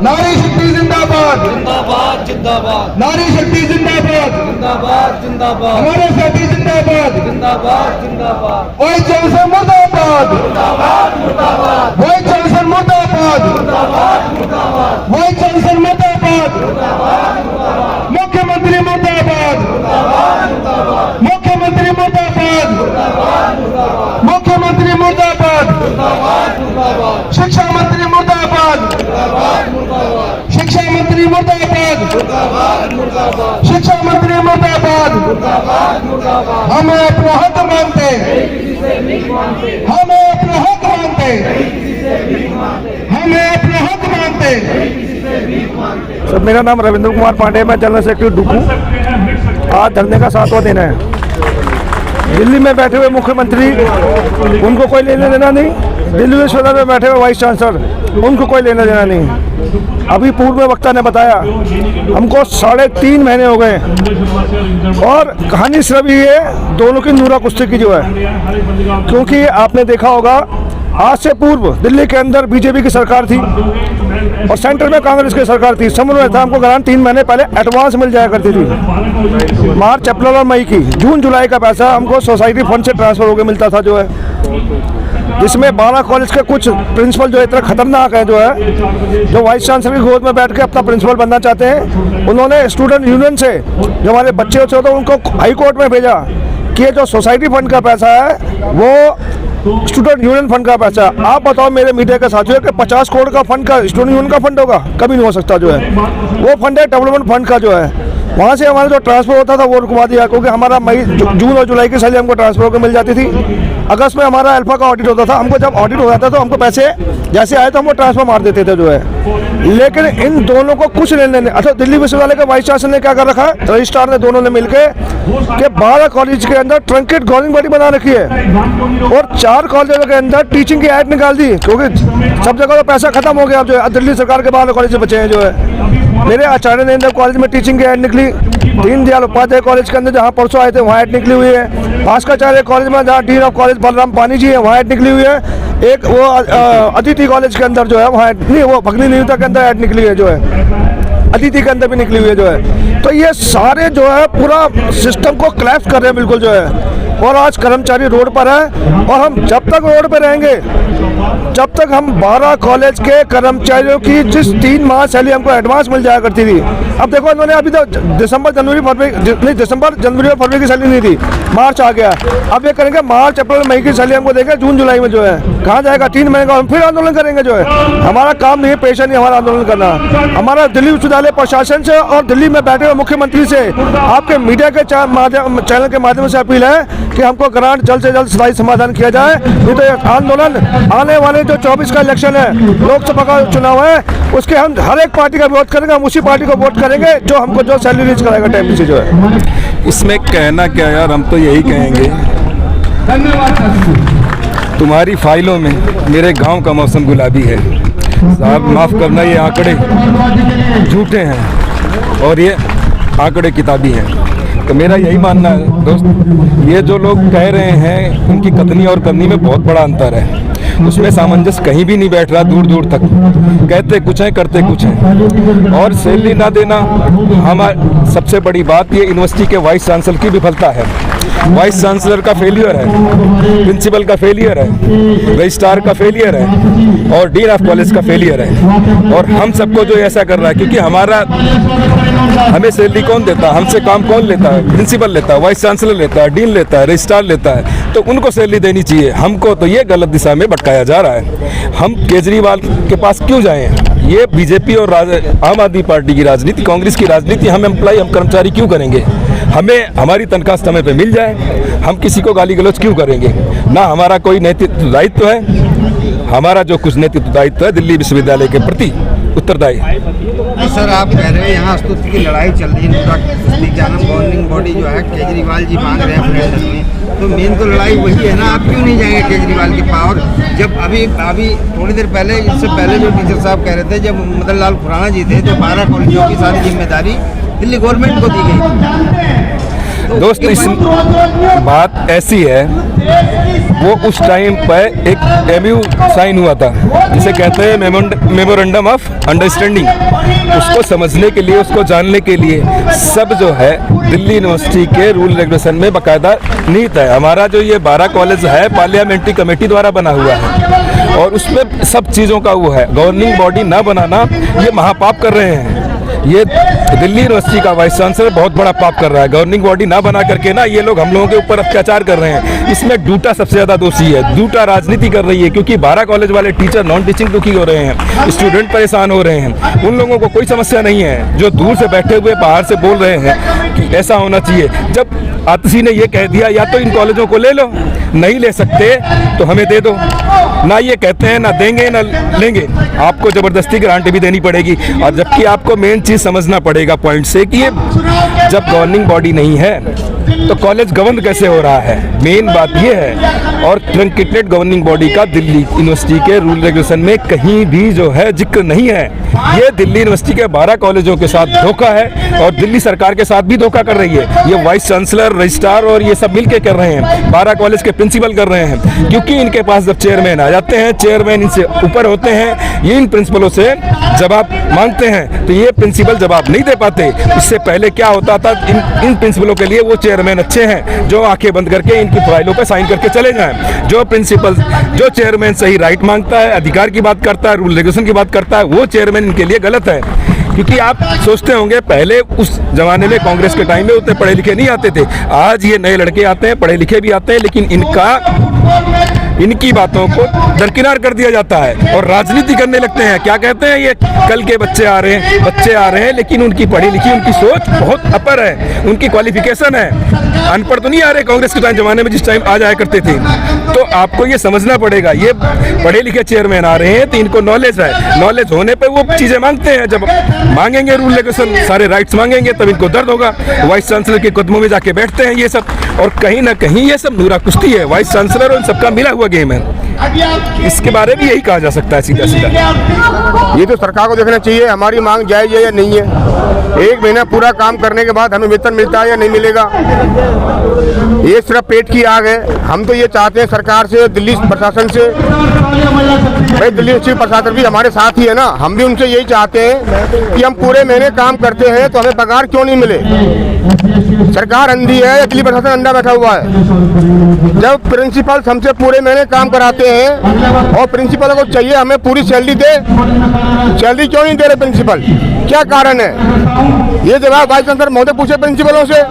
नारी शक्ति जिंदाबाद, जिंदाबाद जिंदाबाद, नारी शक्ति जिंदाबाद, जिंदाबाद जिंदाबाद, हमारे साथी जिंदाबाद, जिंदाबाद जिंदाबाद, वाइस चांसलर मुर्दाबाद, मुर्दाबाद मुर्दाबाद, वाइस चांसलर मुर्दाबाद, मुर्दाबाद मुर्दाबाद, वाइस चांसलर मुर्दाबाद, मुख्यमंत्री मुर्दाबाद, मुख्यमंत्री मुर्दाबाद, मुख्यमंत्री मुर्दाबाद, शिक्षा मंत्री मुर्दाबाद, शिक्षा मंत्री मुर्दाबाद, शिक्षा मंत्री मुर्दाबाद। हमें अपना हक मांगते, हमें अपना हक मांगते, हमें अपना हक मांगते। सर, मेरा नाम रविंद्र कुमार पांडे, मैं जनरल सेक्रेटरी डुकू। आज धरने का 7वां दिन है। दिल्ली में बैठे हुए मुख्यमंत्री, उनको कोई लेना देना नहीं। दिल्ली विश्वविद्यालय में बैठे हुए वाइस चांसलर, उनको कोई लेना देना नहीं। अभी पूर्व में वक्ता ने बताया, हमको 3.5 महीने हो गए और कहानी सिर्फ ये दोनों की नूरा कुश्ती की जो है, क्योंकि आपने देखा होगा आज से पूर्व दिल्ली के अंदर बीजेपी की सरकार थी और सेंटर में कांग्रेस की सरकार थी। समन्वय था, हमको ग्रांट 3 महीने पहले एडवांस मिल जाया करती थी। मार्च, अप्रैल और मई की, जून जुलाई का पैसा हमको सोसाइटी फंड से ट्रांसफर होकर मिलता था जो है, जिसमें 12 कॉलेज के कुछ प्रिंसिपल जो इतना खतरनाक है जो है, जो वाइस चांसलर की गोद में बैठ के अपना प्रिंसिपल बनना चाहते हैं। उन्होंने स्टूडेंट यूनियन से जो हमारे बच्चे होते हैं उनको हाई कोर्ट में भेजा कि जो सोसाइटी फंड का पैसा है वो स्टूडेंट यूनियन फंड का पैसा। आप बताओ मेरे मीडिया के साथियों कि 50 करोड़ का फंड का स्टूडेंट यूनियन का फंड होगा? कभी नहीं हो सकता जो है। वो फंड है डेवलपमेंट फंड का जो है। वहाँ से हमारा जो ट्रांसफर होता था वो रुकवा दिया, क्योंकि हमारा जून और जुलाई की सैलरी हमको ट्रांसफर होकर मिल जाती थी। अगस्त में हमारा अल्फा का ऑडिट होता था, हमको जब ऑडिट हो जाता तो हमको पैसे जैसे आए तो हमको ट्रांसफर मार देते थे जो है। लेकिन इन दोनों को कुछ लेने नहीं। अच्छा, दिल्ली विश्वविद्यालय के वाइस चांसलर ने क्या कर रखा है, रजिस्ट्रार ने, दोनों ने मिलकर के 12 कॉलेज के अंदर ट्रंकेट गवर्निंग बॉडी बना रखी है और 4 कॉलेजों के अंदर टीचिंग की ऐड निकाल दी, क्योंकि सब जगह तो पैसा खत्म हो गया अब जो है। दिल्ली सरकार के 12 कॉलेज बचे हैं जो है। मेरे आचार्य देवेंद्र कॉलेज में टीचिंग की ऐड निकली, दीनदयाल उपाध्याय कॉलेज के अंदर जहाँ परसों आए थे वहाँ ऐड निकली हुई है। भास्कराचार्य कॉलेज में जहाँ डीन ऑफ कॉलेज बलराम पानी जी है वहाँ ऐड निकली हुई है। एक वो अदिति कॉलेज के अंदर जो है वहाँ नहीं, वो भगनी नियुक्ता के अंदर ऐड निकली है जो है, अदिति के अंदर भी निकली हुई है जो है। तो ये सारे जो है पूरा सिस्टम को क्लैप्स कर रहे हैं बिल्कुल जो है। और आज कर्मचारी रोड पर है और हम जब तक रोड पर रहेंगे जब तक हम 12 कॉलेज के कर्मचारियों की जिस 3 माह सैलरी हमको एडवांस मिल जाया करती थी, अब देखो इन्होंने अभी तो दिसंबर जनवरी और फरवरी की सैलरी नहीं दी, मार्च आ गया। अब ये करेंगे मार्च, अप्रैल, मई की सैलरी हमको देंगे जून जुलाई में जो है। कहाँ जाएगा? 3 महीने का हम फिर आंदोलन करेंगे जो है। हमारा काम नहीं है, पेशा नहीं हमारा आंदोलन करना। हमारा दिल्ली विश्वविद्यालय प्रशासन से और दिल्ली में बैठे हुए मुख्यमंत्री से, आपके मीडिया के चैनल के माध्यम से अपील है कि हमको ग्रांट जल्द से जल्द स्थायी समाधान किया जाए। नहीं तो आंदोलन आने वाले जो 24 का इलेक्शन है, लोकसभा का चुनाव है, उसके हम हर एक पार्टी का वोट करेंगे, हम उसी पार्टी को वोट करेंगे जो हमको जो सैलरी रिलीज कराएगा टाइम से जो है। इसमें कहना क्या यार, हम तो यही कहेंगे, तुम्हारी फाइलों में मेरे गांव का मौसम गुलाबी है। साहब माफ़ करना, ये आंकड़े झूठे हैं और ये आंकड़े किताबी हैं। तो मेरा यही मानना है दोस्त, ये जो लोग कह रहे हैं उनकी कथनी और करनी में बहुत बड़ा अंतर है। उसमें सामंजस्य कहीं भी नहीं बैठ रहा, दूर दूर तक कहते कुछ है करते कुछ है। और सैलरी ना देना हमारी सबसे बड़ी बात, ये यूनिवर्सिटी के वाइस चांसलर की विफलता है। वाइस चांसलर का फेलियर है, प्रिंसिपल का फेलियर है, रजिस्ट्रार का फेलियर है और डीन ऑफ कॉलेज का फेलियर है। और हम सबको जो ऐसा कर रहा है, क्योंकि हमें सैलरी कौन देता है, हमसे काम कौन लेता है? प्रिंसिपल लेता है, वाइस चांसलर लेता है, डीन लेता है, रजिस्ट्रार लेता है, तो उनको सैलरी देनी चाहिए। हमको तो ये गलत दिशा में भटकाया जा रहा है। हम केजरीवाल के पास क्यों जाएं? ये बीजेपी और आम आदमी पार्टी की राजनीति, कांग्रेस की राजनीति, हम एम्प्लॉय, हम कर्मचारी क्यों करेंगे? हमें हमारी तनख्वाह समय पे मिल जाए, हम किसी को गाली गलौज क्यों करेंगे? ना हमारा कोई नैतिक दायित्व है, हमारा जो कुछ नैतिक दायित्व है दिल्ली विश्वविद्यालय के प्रति उत्तरदायी। सर, आप कह रहे हैं यहाँ स्तुति की लड़ाई चल रही है, गवर्निंग बॉडी जो है केजरीवाल जी मांग रहे हैं फ्रेंडर में, तो मेन तो लड़ाई वही है ना। आप क्यों नहीं जाएंगे केजरीवाल के पावर? जब अभी थोड़ी देर पहले, इससे पहले जो टीचर साहब कह रहे थे, जब मदन लाल खुराना जी थे तो 12 कॉलेजों की सारी जिम्मेदारी दिल्ली गवर्नमेंट को दी गई थी। दोस्त, इस बात ऐसी है, वो उस टाइम पर एक एमयू साइन हुआ था, जिसे कहते हैं मेमोरेंडम ऑफ अंडरस्टैंडिंग। उसको समझने के लिए, उसको जानने के लिए सब जो है दिल्ली यूनिवर्सिटी के रूल रेगुलेशन में बाकायदा नीति है। हमारा जो ये 12 कॉलेज है पार्लियामेंट्री कमेटी द्वारा बना हुआ है और उसमें सब चीज़ों का वो है। गवर्निंग बॉडी ना बनाना ये महापाप कर रहे हैं। ये दिल्ली यूनिवर्सिटी का वाइस चांसलर बहुत बड़ा पाप कर रहा है। गवर्निंग बॉडी ना बना करके ना ये लोग हम लोगों के ऊपर अत्याचार कर रहे हैं। इसमें डूटा सबसे ज़्यादा दोषी है। डूटा राजनीति कर रही है, क्योंकि 12 कॉलेज वाले टीचर नॉन टीचिंग दुखी हो रहे हैं, स्टूडेंट परेशान हो रहे हैं। उन लोगों को कोई समस्या नहीं है जो दूर से बैठे हुए बाहर से बोल रहे हैं कि ऐसा होना चाहिए। जब आतिशी ने ये कह दिया या तो इन कॉलेजों को ले लो, नहीं ले सकते तो हमें दे दो। ना ये कहते हैं ना देंगे ना लेंगे, आपको ज़बरदस्ती गारंटी भी देनी पड़ेगी। और जबकि आपको मेन चीज़ समझना पड़ेगा पॉइंट से कि ये जब गवर्निंग बॉडी नहीं है तो कॉलेज गवर्न कैसे हो रहा है, मेन बात ये है। और ट्रंकेटेड गवर्निंग बॉडी का दिल्ली यूनिवर्सिटी के रूल रेगुलेशन में कहीं भी जो है जिक्र नहीं है। ये दिल्ली यूनिवर्सिटी के 12 कॉलेजों के साथ धोखा है और दिल्ली सरकार के साथ भी धोखा कर रही है। ये वाइस चांसलर, रजिस्ट्रार और ये सब मिलके कर रहे हैं, 12 कॉलेज के प्रिंसिपल कर रहे हैं। क्योंकि इनके पास जब चेयरमैन आ जाते हैं, चेयरमैन इनसे ऊपर होते हैं, ये इन प्रिंसिपलों से जवाब मांगते हैं तो ये प्रिंसिपल जवाब नहीं दे पाते। इससे पहले क्या होता था, इन प्रिंसिपलों के लिए वो चेयरमैन अच्छे हैं जो आंखें बंद करके इनकी फाइलों पर साइन करके चले जाएं। जो प्रिंसिपल, जो चेयरमैन सही राइट मांगता है, अधिकार की बात करता है, रूल रेगुलेशन की बात करता है, वो चेयरमैन इनके लिए गलत है। क्योंकि आप सोचते होंगे पहले उस जमाने में कांग्रेस के टाइम में उतने पढ़े लिखे नहीं आते थे। आज ये नए लड़के आते हैं, पढ़े लिखे भी आते हैं, लेकिन इनकी बातों को दरकिनार कर दिया जाता है और राजनीति करने लगते हैं। क्या कहते हैं, ये कल के बच्चे आ रहे हैं, लेकिन उनकी पढ़ी लिखी, उनकी सोच बहुत अपर है, उनकी क्वालिफिकेशन है। अनपढ़ तो नहीं आ रहे कांग्रेस के टाइम जमाने में जिस टाइम आ जाया करते थे। तो आपको ये समझना पड़ेगा, ये पढ़े लिखे चेयरमैन आ रहे हैं तो इनको नॉलेज है। नॉलेज होने पे वो चीज़ें मांगते हैं। जब मांगेंगे रूल रेगुलेशन, सारे राइट्स मांगेंगे, तब इनको दर्द होगा। वाइस चांसलर के कदमों में जाके बैठते हैं ये सब। और कहीं ना कहीं ये सब नूरा कुश्ती है, वाइस चांसलर और सबका मिला हुआ गेम है। इसके बारे में यही कहा जा सकता है सीधा सीधा। ये तो सरकार को देखना चाहिए हमारी मांग जायज है या नहीं है। 1 महीना पूरा काम करने के बाद हमें वेतन मिलता है या नहीं मिलेगा, ये सिर्फ पेट की आग है। हम तो ये चाहते हैं सरकार से, दिल्ली प्रशासन से, भाई दिल्ली प्रशासन भी हमारे साथ ही है ना, हम भी उनसे यही चाहते हैं कि हम पूरे महीने काम करते हैं तो हमें पगार क्यों नहीं मिले। सरकार अंधी है या दिल्ली प्रशासन अंधा बैठा हुआ है। जब प्रिंसिपल हमसे पूरे महीने काम कराते हैं और प्रिंसिपल को चाहिए हमें पूरी सैलरी दे, सैलरी क्यों नहीं दे रहे प्रिंसिपल, क्या कारण है? ये जवाब वाइस चांसलर महोदय पूछे प्रिंसिपलों से।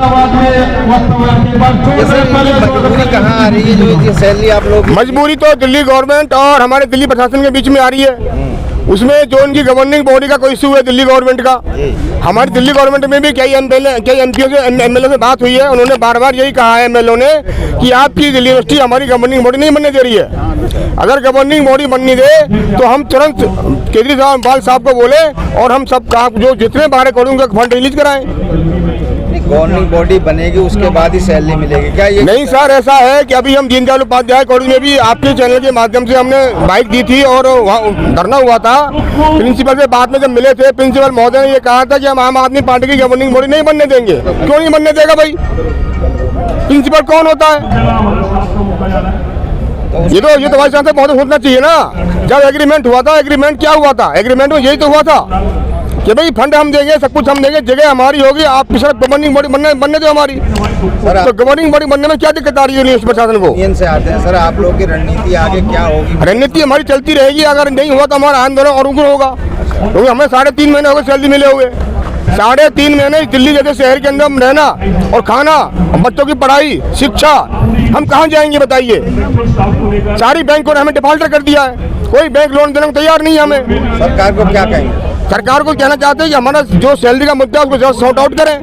मजबूरी कहाँ आ रही है जो ये सैलरी आप लोग? मजबूरी तो दिल्ली गवर्नमेंट और हमारे दिल्ली प्रशासन के बीच में आ रही है। उसमें जो उनकी गवर्निंग बॉडी का कोई इशू है दिल्ली गवर्नमेंट का, हमारी दिल्ली गवर्नमेंट में भी कई एमपीओ से एमएलए से बात हुई है। उन्होंने बार बार यही कहा है एमएलए ने कि आपकी दिल्ली यूनिवर्सिटी हमारी गवर्निंग बॉडी नहीं बनने दे रही है। अगर गवर्निंग बॉडी बनने दे तो हम तुरंत केजरीवाल साहब को बोले और हम सब जो जितने 12 करोड़ का फंड रिलीज कराएं। गवर्निंग बॉडी बनेगी उसके बाद ही सैलरी मिलेगी क्या? ये नहीं सर, ऐसा है कि अभी हम दीनदयाल उपाध्याय कॉलेज में भी आपके चैनल के माध्यम से हमने बाइक दी थी और धरना हुआ था। प्रिंसिपल से बाद में जब मिले थे, प्रिंसिपल महोदय ने ये कहा था कि हम आम आदमी पार्टी की गवर्निंग बॉडी नहीं बनने देंगे। क्यों नहीं बनने देगा भाई? प्रिंसिपल कौन होता है? ये तो वाइस चांसलर महोदय सोचना चाहिए ना। जब एग्रीमेंट हुआ था, एग्रीमेंट क्या हुआ था? एग्रीमेंट में यही तो हुआ था कि भाई फंड हम देंगे, सब कुछ हम देंगे, जगह हमारी होगी, आप सिर्फ गवर्निंग बॉडी बनने दो हमारी। तो गवर्निंग बॉडी बनने में क्या दिक्कत आ रही है यूनिवर्सिटी प्रशासन को? यूनियन से आते हैं सर, आप लोगों की रणनीति आगे क्या होगी? रणनीति हमारी चलती रहेगी। अगर नहीं हुआ तो हमारा आंदोलन और उग्र होगा, क्योंकि हमें 3.5 महीने हो गए सैलरी मिले हुए। 3.5 महीने दिल्ली जैसे शहर के अंदर हम रहना और खाना, बच्चों की पढ़ाई, शिक्षा, हम कहाँ जाएंगे बताइए? सारी बैंकों ने हमें डिफॉल्टर कर दिया है, कोई बैंक लोन देने को तैयार नहीं है। हमें सरकार को क्या कहेंगे? सरकार को कहना चाहते हैं कि हमारा जो सैलरी का मुद्दा है उसको जल्द सॉर्ट आउट करें।